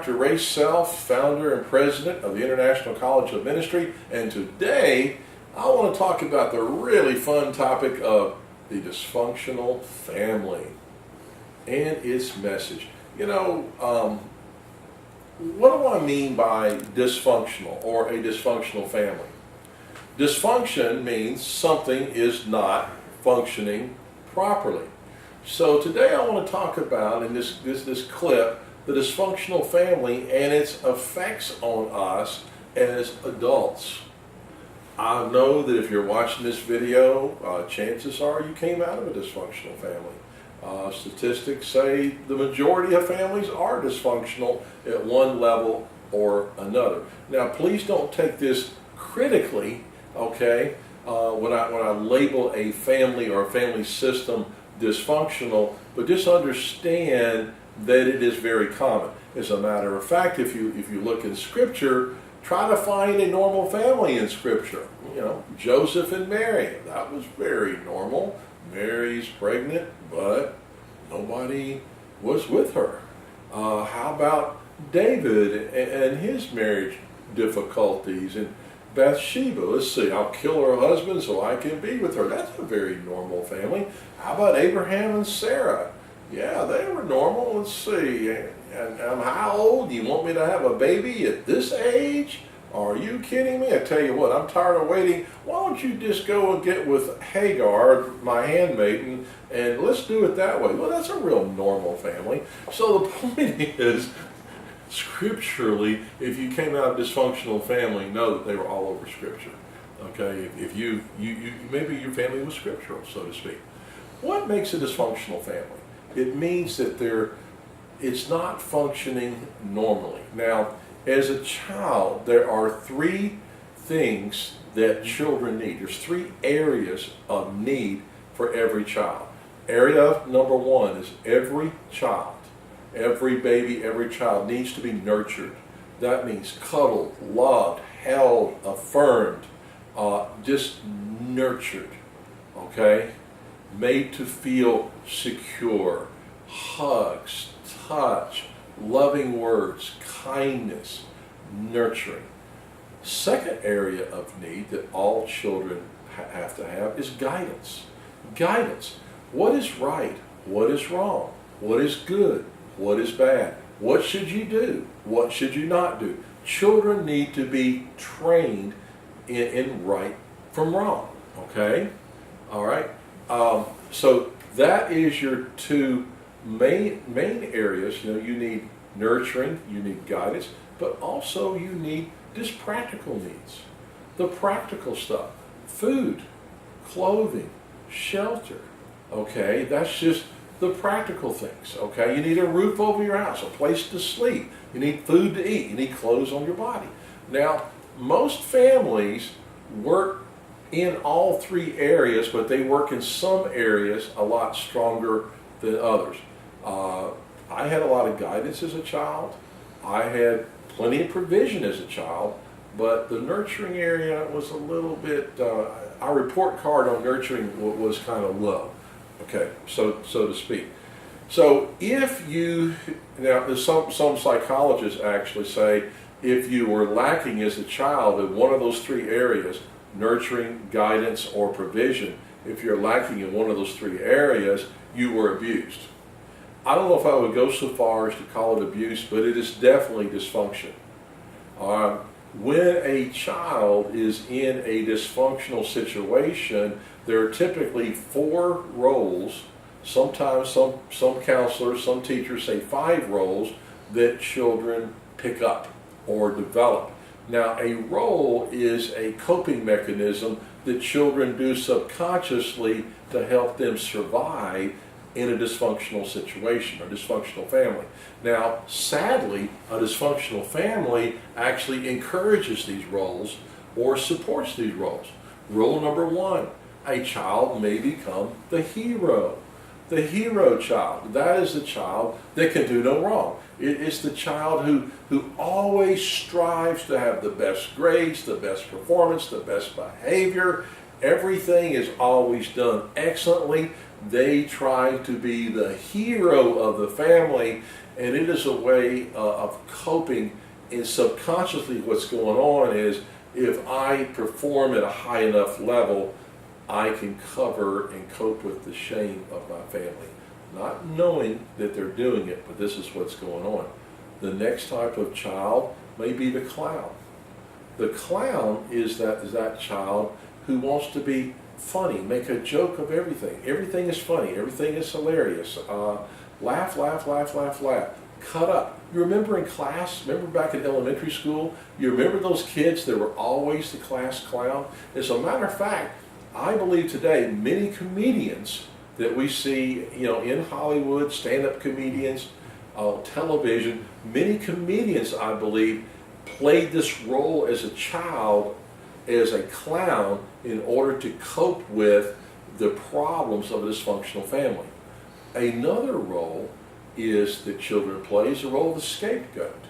Dr. Ray Self, founder and president of the International College of Ministry, and today I want to talk about the really fun topic of the dysfunctional family and its message. You know, what do I mean by dysfunctional or a dysfunctional family? Dysfunction means something is not functioning properly. So today I want to talk about in this clip the dysfunctional family and its effects on us as adults. I know that if you're watching this video, chances are you came out of a dysfunctional family. Statistics say the majority of families are dysfunctional at one level or another. Now, please don't take this critically, okay? When I label a family or a family system dysfunctional, but just understand that it is very common. As a matter of fact, if you look in Scripture, try to find a normal family in Scripture. You know, Joseph and Mary, that was very normal. Mary's pregnant, but nobody was with her. How about David and his marriage difficulties? And Bathsheba, let's see, I'll kill her husband so I can be with her. That's a very normal family. How about Abraham and Sarah? Yeah, they were normal. Let's see, and how old? Do you want me to have a baby at this age? Are you kidding me? I tell you what, I'm tired of waiting. Why don't you just go and get with Hagar, my handmaiden, and let's do it that way. Well, that's a real normal family. So the point is, scripturally, if you came out of a dysfunctional family, know that they were all over Scripture. Okay, if you maybe your family was scriptural, so to speak. What makes a dysfunctional family? It means that it's not functioning normally. Now, as a child, there are three things that children need. There's three areas of need for every child. Area number one is every child. Every baby, every child needs to be nurtured. That means cuddled, loved, held, affirmed, just nurtured, okay? Made to feel secure, hugs, touch, loving words, kindness, nurturing. Second area of need that all children have to have is guidance. Guidance. What is right? What is wrong? What is good? What is bad? What should you do? What should you not do? Children need to be trained in right from wrong. Okay? All right? So that is your two main areas. You know, you need nurturing, you need guidance, but also you need just practical needs. The practical stuff. Food, clothing, shelter. Okay? That's just the practical things, okay? You need a roof over your house, a place to sleep. You need food to eat. You need clothes on your body. Now, most families work in all three areas, but they work in some areas a lot stronger than others. I had a lot of guidance as a child. I had plenty of provision as a child, but the nurturing area was a little bit, our report card on nurturing was kind of low. Okay, so to speak. So if you, now some psychologists actually say if you were lacking as a child in one of those three areas, nurturing, guidance, or provision, if you're lacking in one of those three areas, you were abused. I don't know if I would go so far as to call it abuse, but it is definitely dysfunction. When a child is in a dysfunctional situation, there are typically 4 roles, sometimes some counselors, some teachers say 5 roles that children pick up or develop. Now, a role is a coping mechanism that children do subconsciously to help them survive in a dysfunctional situation or dysfunctional family. Now, sadly, a dysfunctional family actually encourages these roles or supports these roles. Rule number 1, a child may become the hero. The hero child, that is the child that can do no wrong. It's the child who always strives to have the best grades, the best performance, the best behavior. Everything is always done excellently. They try to be the hero of the family, And it is a way of coping, and subconsciously what's going on is if I perform at a high enough level, I can cover and cope with the shame of my family. Not knowing that they're doing it, but this is what's going on. The next type of child may be the clown. The clown is that child who wants to be funny, make a joke of everything. Everything is funny, everything is hilarious. Laugh, laugh, laugh, laugh, laugh. Cut up. You remember in class, remember back in elementary school, you remember those kids that were always the class clown? As a matter of fact, I believe today many comedians that we see, in Hollywood, stand-up comedians, television, many comedians, I believe, played this role as a child, as a clown, in order to cope with the problems of a dysfunctional family. Another role is that children play is the role of the scapegoat.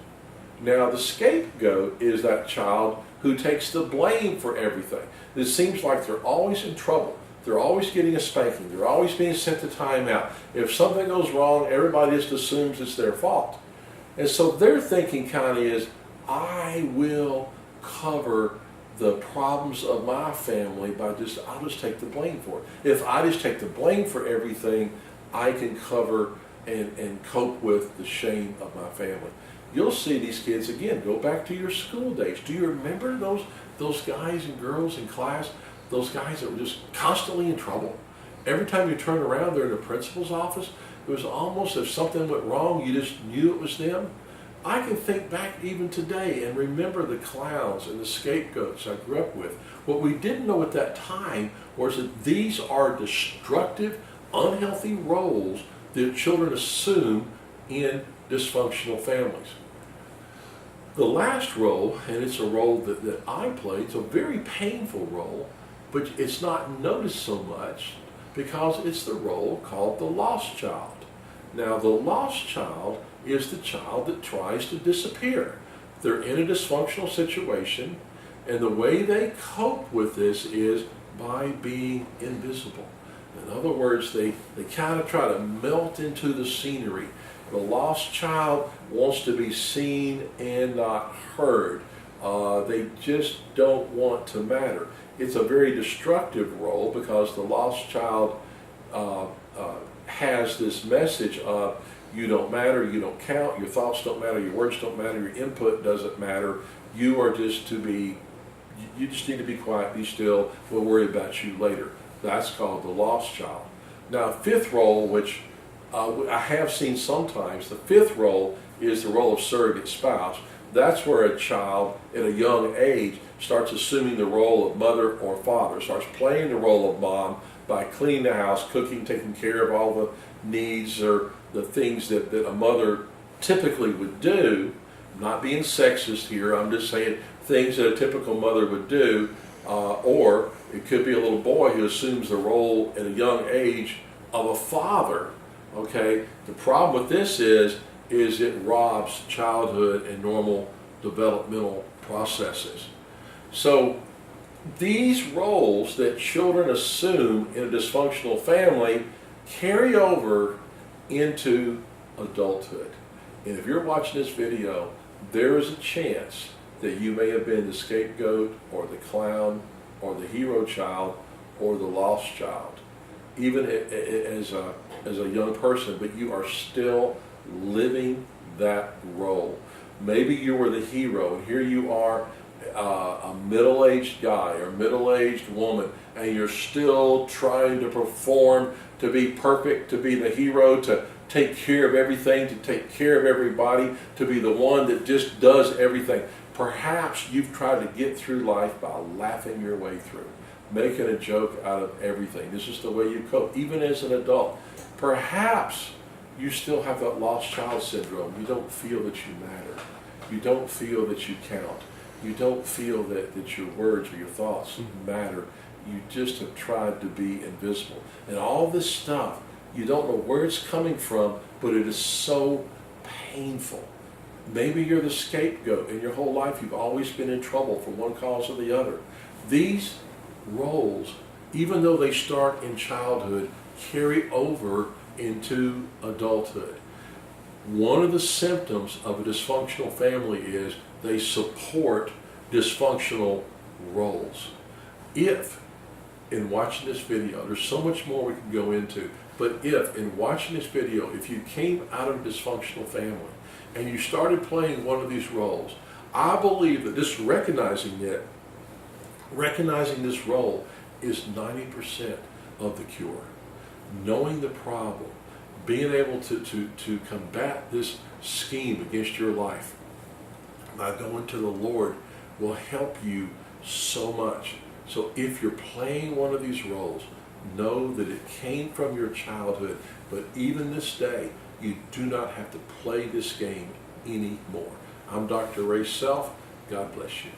Now, the scapegoat is that child who takes the blame for everything. It seems like they're always in trouble. They're always getting a spanking. They're always being sent to timeout. If something goes wrong, everybody just assumes it's their fault. And so their thinking kind of is, I will cover the problems of my family I'll just take the blame for it. If I just take the blame for everything, I can cover and cope with the shame of my family. You'll see these kids, again, go back to your school days. Do you remember those guys and girls in class, those guys that were just constantly in trouble? Every time you turn around, they're in the principal's office. It was almost if something went wrong, you just knew it was them. I can think back even today and remember the clowns and the scapegoats I grew up with. What we didn't know at that time was that these are destructive, unhealthy roles that children assume in dysfunctional families. The last role, and it's a role that I played, it's a very painful role, but it's not noticed so much because it's the role called the lost child. Now, the lost child is the child that tries to disappear. They're in a dysfunctional situation, and the way they cope with this is by being invisible. In other words, they kind of try to melt into the scenery. The lost child wants to be seen and not heard. They just don't want to matter. It's a very destructive role because the lost child has this message of you don't matter, you don't count, your thoughts don't matter, your words don't matter, your input doesn't matter. You are just you just need to be quiet, be still, we'll worry about you later. That's called the lost child. Now, fifth role, which I have seen sometimes, the fifth role is the role of surrogate spouse. That's where a child at a young age starts assuming the role of mother or father, starts playing the role of mom by cleaning the house, cooking, taking care of all the needs or the things that a mother typically would do. I'm not being sexist here, I'm just saying things that a typical mother would do, or it could be a little boy who assumes the role at a young age of a father. Okay, the problem with this is it robs childhood and normal developmental processes. So these roles that children assume in a dysfunctional family carry over into adulthood. And if you're watching this video, there is a chance that you may have been the scapegoat or the clown or the hero child or the lost child, even as a young person, but you are still living that role. Maybe you were the hero, and here you are, a middle-aged guy or middle-aged woman, and you're still trying to perform, to be perfect, to be the hero, to take care of everything, to take care of everybody, to be the one that just does everything. Perhaps you've tried to get through life by laughing your way through, making a joke out of everything. This is the way you cope, even as an adult. Perhaps you still have that lost child syndrome. You don't feel that you matter. You don't feel that you count. You don't feel that your words or your thoughts matter. You just have tried to be invisible. And all this stuff, you don't know where it's coming from, but it is so painful. Maybe you're the scapegoat. In your whole life, you've always been in trouble for one cause or the other. These roles, even though they start in childhood, carry over into adulthood. One of the symptoms of a dysfunctional family is they support dysfunctional roles. If, in watching this video, there's so much more we can go into, but if, in watching this video, if you came out of a dysfunctional family and you started playing one of these roles, I believe that just recognizing this role is 90% of the cure. Knowing the problem, being able to combat this scheme against your life by going to the Lord will help you so much. So if you're playing one of these roles, know that it came from your childhood, but even this day, you do not have to play this game anymore. I'm Dr. Ray Self. God bless you.